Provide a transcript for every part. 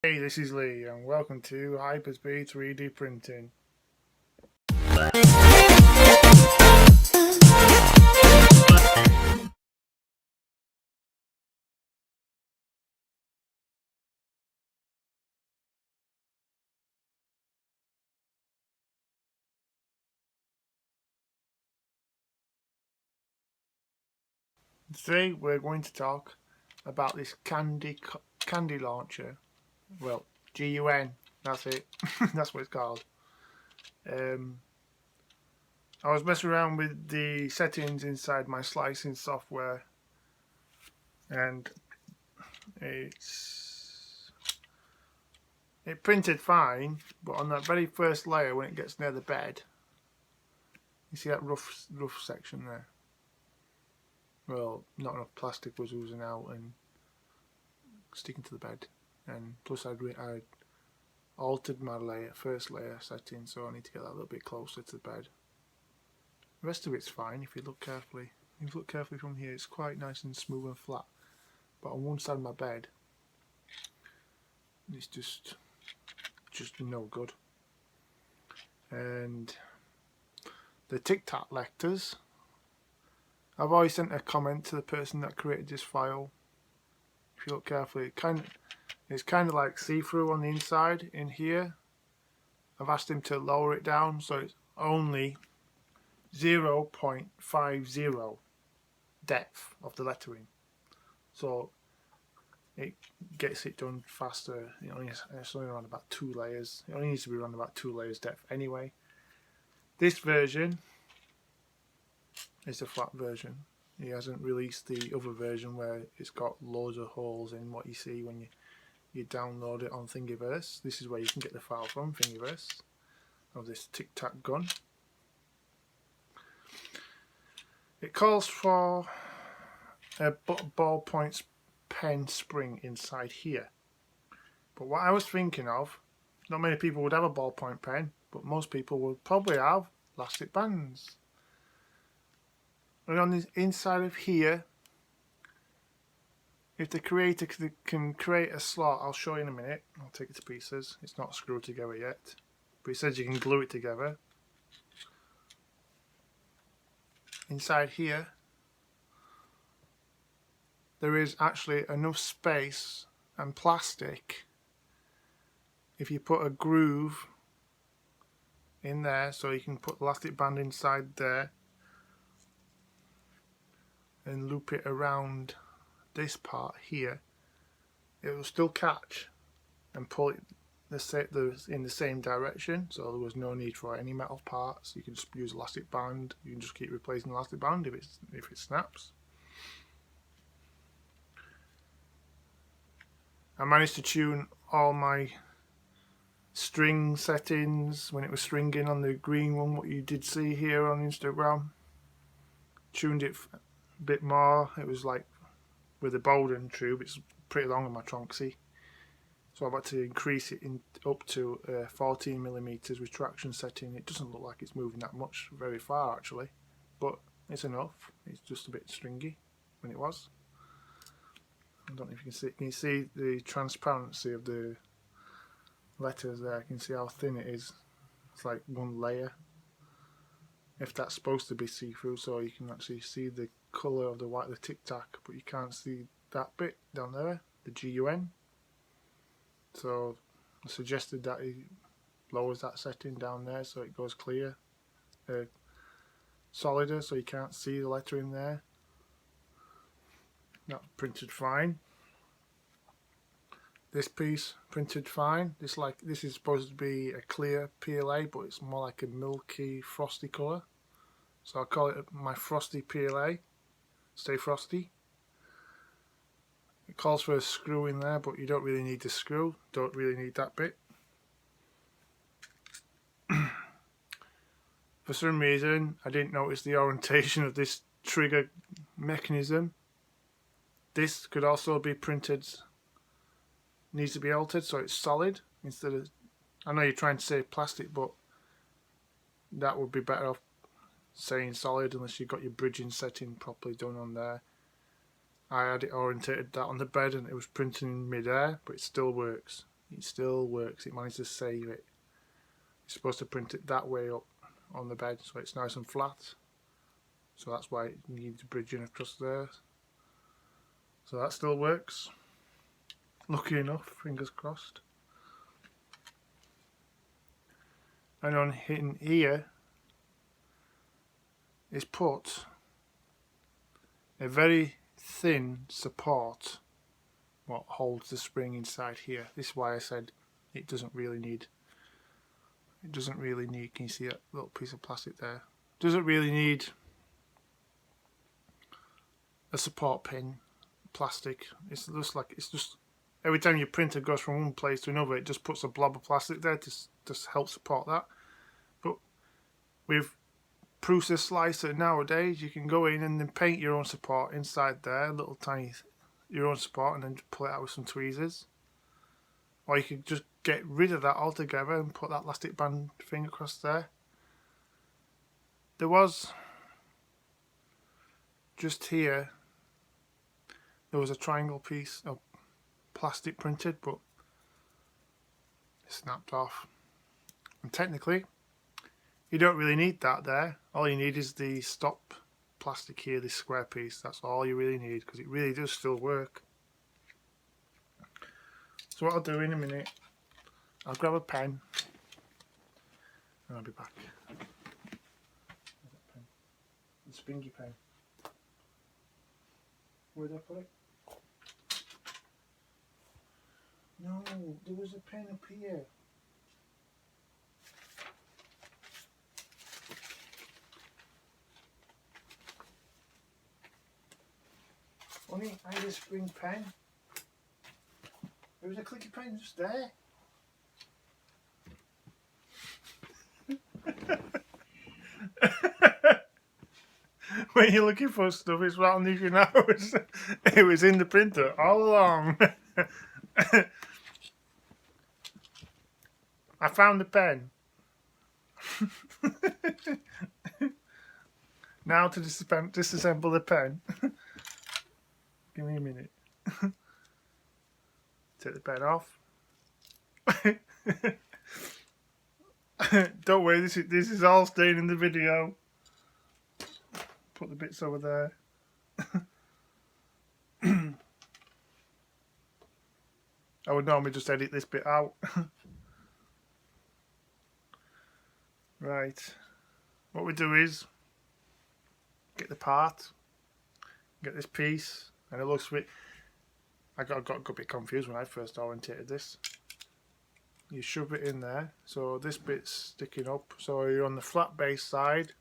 Hey, this is Lee and welcome to Hyperspeed 3D Printing. Today we're going to talk about this candy launcher. Well, GUN, that's it. That's what it's called. I was messing around with the settings inside my slicing software and it printed fine, but on that very first layer when it gets near the bed, you see that rough section there? Well, not enough plastic was oozing out and sticking to the bed, and plus I'd altered my first layer setting, so I need to get that a little bit closer to the bed. The rest of it's fine if you look carefully. If you look carefully from here, it's quite nice and smooth and flat, but on one side of my bed it's just no good. And the Tic-Tac lectures, I've always sent a comment to the person that created this file. If you look carefully, it's kind of like see-through on the inside in here. I've asked him to lower it down so it's only 0.50 depth of the lettering, so it gets it done faster. It's only around about 2 layers. It only needs to be around about 2 layers depth anyway. This version is the flat version. He hasn't released the other version where it's got loads of holes in what you see when you download it on Thingiverse. This is where you can get the file from, Thingiverse, of this Tic-Tac-Gun. It calls for a ballpoint pen spring inside here. But what I was thinking of, not many people would have a ballpoint pen, but most people would probably have elastic bands. And on the inside of here, if the creator can create a slot, I'll show you in a minute. I'll take it to pieces. It's not screwed together yet, but it says you can glue it together. Inside here, there is actually enough space and plastic if you put a groove in there, so you can put the elastic band inside there and loop it around this part here. It will still catch and pull it in the same direction, so there was no need for any metal parts. You can just use elastic band. You can just keep replacing the elastic band if it snaps. I managed to tune all my string settings when it was stringing on the green one, what you did see here on Instagram. Tuned it a bit more. It was like with the Bowden tube, it's pretty long on my Tronxy, so I've had to increase it up to 14mm retraction setting. It doesn't look like it's moving that much, very far actually, but it's enough. It's just a bit stringy when it was. I don't know if you can see. Can you see the transparency of the letters there? I can see how thin it is. It's like one layer. If that's supposed to be see-through, so you can actually see the colour of the white, the tic-tac, but you can't see that bit down there, the GUN. So I suggested that he lowers that setting down there so it goes clear, solider, so you can't see the letter in there. That printed fine. This piece printed fine. This is supposed to be a clear PLA, but it's more like a milky frosty colour, so I'll call it my frosty PLA. Stay frosty. It calls for a screw in there, but you don't really need the screw. Don't really need that bit. For some reason I didn't notice the orientation of this trigger mechanism. This could also be printed, needs to be altered so it's solid instead of, I know you're trying to say plastic, but that would be better off saying solid unless you've got your bridging setting properly done on there. I had it orientated that on the bed and it was printing in mid-air, but it still works. it still works. It managed to save it. You're supposed to print it that way up on the bed so it's nice and flat. So that's why it needs bridging across there. So that still works. Lucky enough, fingers crossed. And on hitting here is put a very thin support what holds the spring inside here. This is why I said it doesn't really need, can you see that little piece of plastic there? Doesn't really need a support pin, plastic. It's just every time your printer goes from one place to another, it just puts a blob of plastic there to just help support that. But with process slicer nowadays, you can go in and then paint your own support inside there, little tiny, your own support, and then pull it out with some tweezers. Or you could just get rid of that altogether and put that elastic band thing across there. There was just here, there was a triangle piece of plastic printed, but it snapped off. And technically, you don't really need that there. All you need is the stop plastic here, this square piece. That's all you really need, because it really does still work. So what I'll do in a minute, I'll grab a pen and I'll be back. The springy pen. Where did I put it? No, there was a pen up here. Only I had a spring pen. There was a clicky pen just there. When you're looking for stuff, it's right underneath your nose. It was in the printer all along. I found the pen. Now to disassemble the pen. Give me a minute. Take the pen off. Don't worry, this is all staying in the video. Put the bits over there. I would normally just edit this bit out. Right. What we do is get the part, get this piece, and it looks a bit. I got a bit confused when I first orientated this. You shove it in there, so this bit's sticking up. So you're on the flat base side.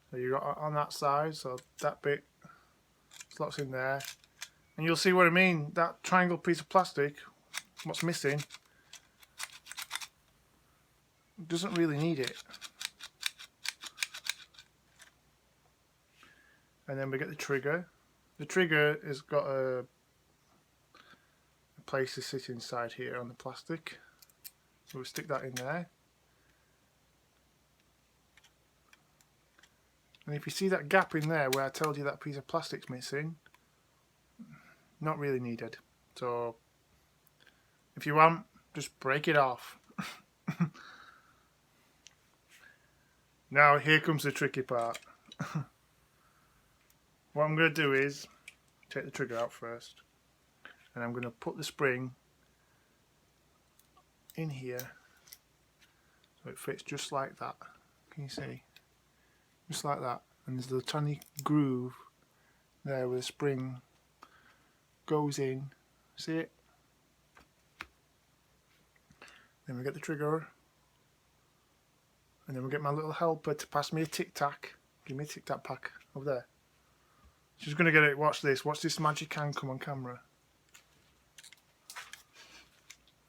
So you're on that side, so that bit slots in there. And you'll see what I mean. That triangle piece of plastic, what's missing, doesn't really need it. And then we get the trigger. The trigger has got a place to sit inside here on the plastic. So we stick that in there. And if you see that gap in there where I told you that piece of plastic's missing, not really needed. So if you want, just break it off. Now here comes the tricky part. What I'm going to do is take the trigger out first, and I'm going to put the spring in here so it fits just like that. Can you see? Just like that. And there's a tiny groove there where the spring goes in. See it? Then we get the trigger, and then we get my little helper to pass me a tic-tac. Give me a tic-tac pack over there. She's going to get it. Watch this. Watch this magic hand come on camera.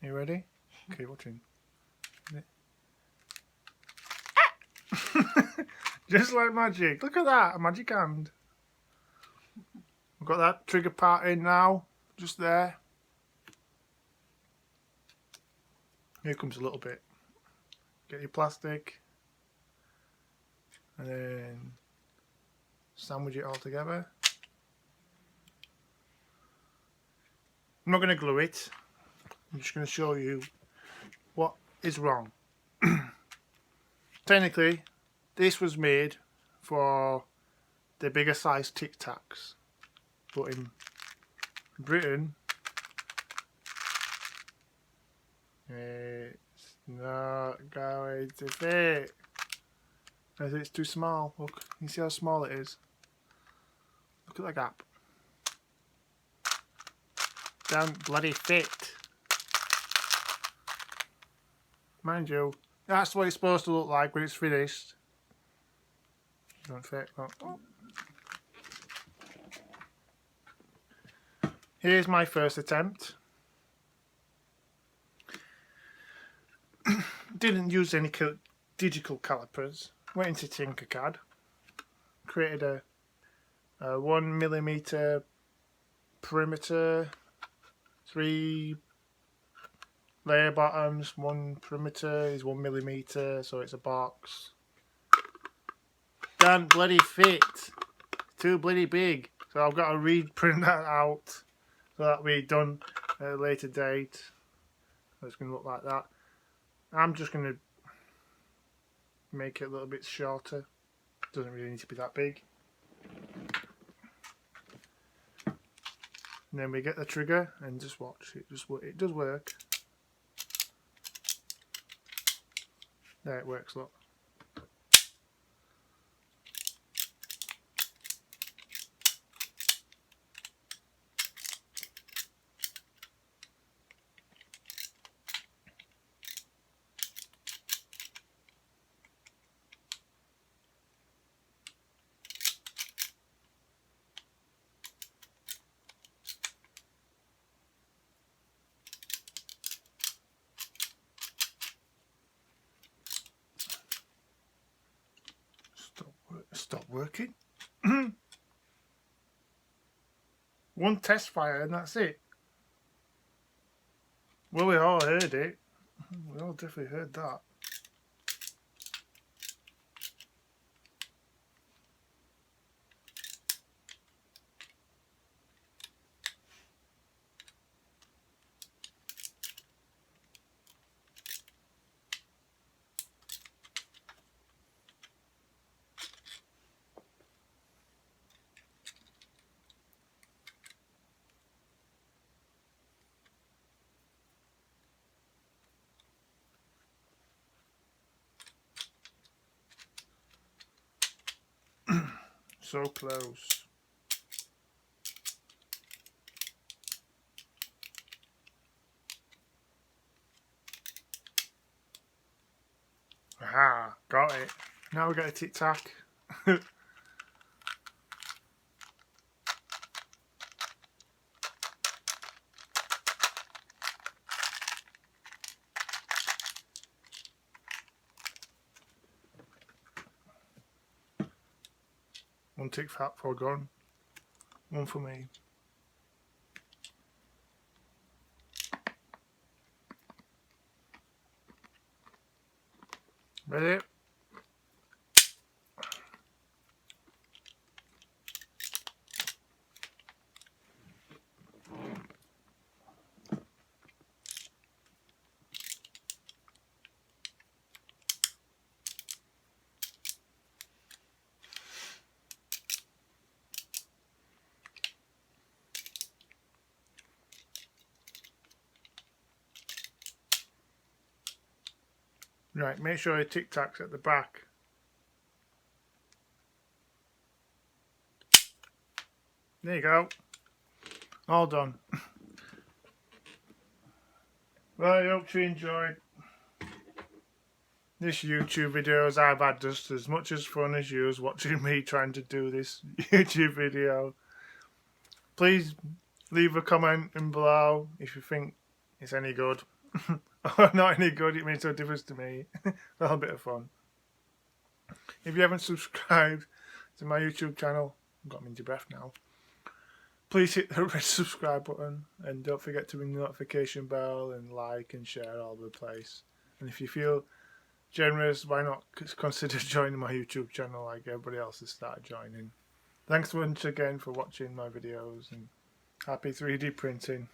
You ready? Okay, watching. Just like magic. Look at that. A magic hand. We've got that trigger part in now. Just there. Here comes a little bit. Get your plastic. And then sandwich it all together. I'm not going to glue it. I'm just going to show you what is wrong. Technically, this was made for the bigger size Tic Tacs, but in Britain it's not going to fit as it's too small. Look, you see how small it is? Look at the gap. Don't bloody fit. Mind you, that's what it's supposed to look like when it's finished. Don't fit. Oh. Here's my first attempt. Didn't use any digital calipers. Went into Tinkercad. Created a 1mm perimeter, 3 layer bottoms, 1 perimeter is 1mm, so it's a box. Can't bloody fit. Too bloody big. So I've got to reprint that out so that'll be done at a later date. So it's going to look like that. I'm just going to make it a little bit shorter. Doesn't really need to be that big. And then we get the trigger and just watch. It does work. There it works, look. Stop working. One test fire and that's it. Well, we all heard it. We all definitely heard that. So close. Aha, got it. Now we got a tic-tac. One tic-tac for gone. One for me. Ready? Right, make sure your tic-tac's at the back. There you go. All done. Well, I hope you enjoyed this YouTube video, as I've had just as much as fun as you was watching me trying to do this YouTube video. Please leave a comment in below if you think it's any good. Or not any good, it makes no difference to me. A little bit of fun. If you haven't subscribed to my YouTube channel, I've got me into breath now, please hit the red subscribe button and don't forget to ring the notification bell and like and share all over the place. And if you feel generous, why not consider joining my YouTube channel like everybody else has started joining. Thanks once again for watching my videos and happy 3D printing.